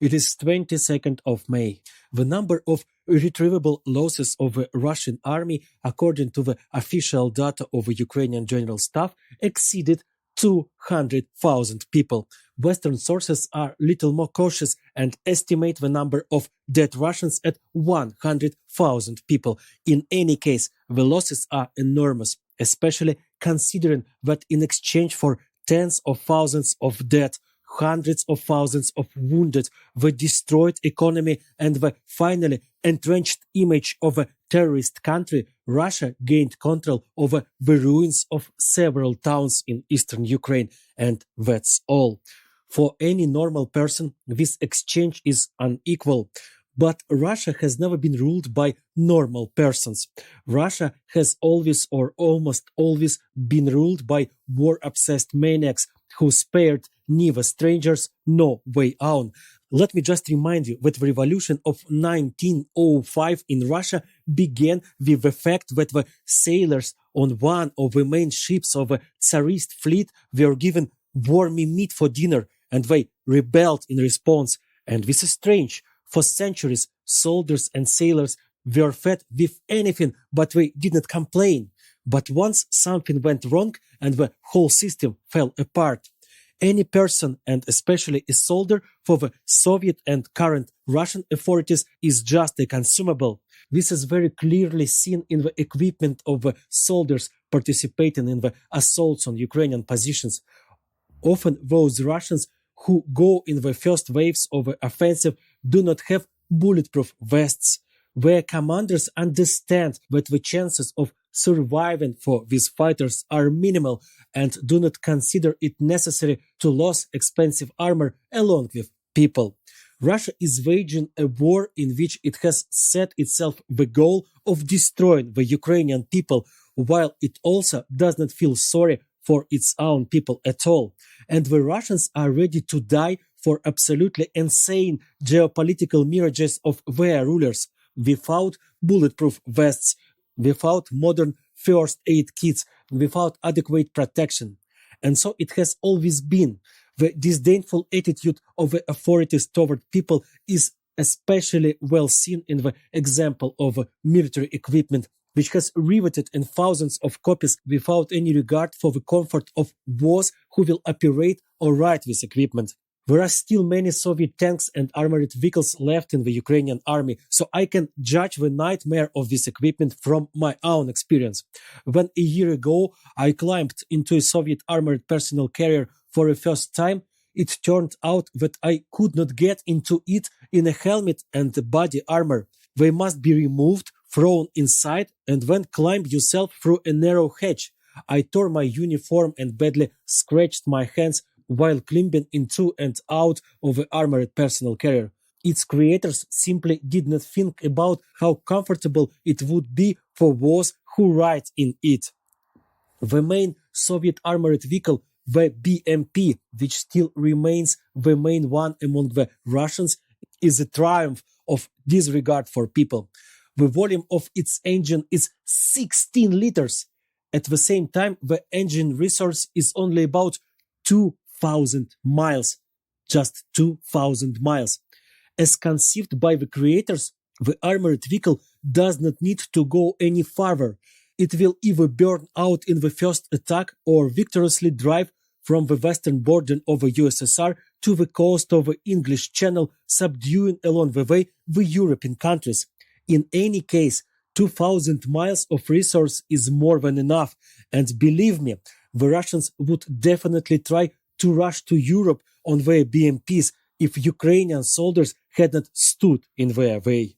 It is 22nd of May. The number of irretrievable losses of the Russian army, according to the official data of the Ukrainian General Staff, exceeded 200,000 people. Western sources are little more cautious and estimate the number of dead Russians at 100,000 people. In any case, the losses are enormous, especially considering that in exchange for tens of thousands of dead, hundreds of thousands of wounded, the destroyed economy, and the finally entrenched image of a terrorist country, Russia gained control over the ruins of several towns in eastern Ukraine, and that's all. For any normal person, this exchange is unequal. But Russia has never been ruled by normal persons. Russia has always or almost always been ruled by war-obsessed maniacs who spared neither strangers nor way out. Let me just remind you that the revolution of 1905 in Russia began with the fact that the sailors on one of the main ships of the Tsarist fleet were given wormy meat for dinner, and they rebelled in response. And this is strange. For centuries, soldiers and sailors were fed with anything, but they did not complain. But once something went wrong and the whole system fell apart, any person, and especially a soldier, for the Soviet and current Russian authorities is just a consumable. This is very clearly seen in the equipment of the soldiers participating in the assaults on Ukrainian positions. Often those Russians who go in the first waves of the offensive do not have bulletproof vests. Their commanders understand that the chances of surviving for these fighters are minimal and do not consider it necessary to lose expensive armor along with people. Russia is waging a war in which it has set itself the goal of destroying the Ukrainian people, while it also does not feel sorry for its own people at all. And the Russians are ready to die for absolutely insane geopolitical mirages of their rulers, without bulletproof vests, without modern first aid kits, without adequate protection. And so it has always been. The disdainful attitude of the authorities toward people is especially well seen in the example of military equipment, which has riveted in thousands of copies without any regard for the comfort of those who will operate or ride this equipment. There are still many Soviet tanks and armored vehicles left in the Ukrainian army, so I can judge the nightmare of this equipment from my own experience. When a year ago I climbed into a Soviet armored personnel carrier for the first time, it turned out that I could not get into it in a helmet and body armor. They must be removed, thrown inside, and then climb yourself through a narrow hatch. I tore my uniform and badly scratched my hands while climbing into and out of the armored personnel carrier. Its creators simply did not think about how comfortable it would be for those who ride in it. The main Soviet armored vehicle, the BMP, which still remains the main one among the Russians, is a triumph of disregard for people. The volume of its engine is 16 liters. At the same time, the engine resource is only about 2,000 miles. Just 2,000 miles. As conceived by the creators, the armored vehicle does not need to go any farther. It will either burn out in the first attack or victoriously drive from the western border of the USSR to the coast of the English Channel, subduing along the way the European countries. In any case, 2,000 miles of resource is more than enough, and believe me, the Russians would definitely try to rush to Europe on their BMPs if Ukrainian soldiers had not stood in their way.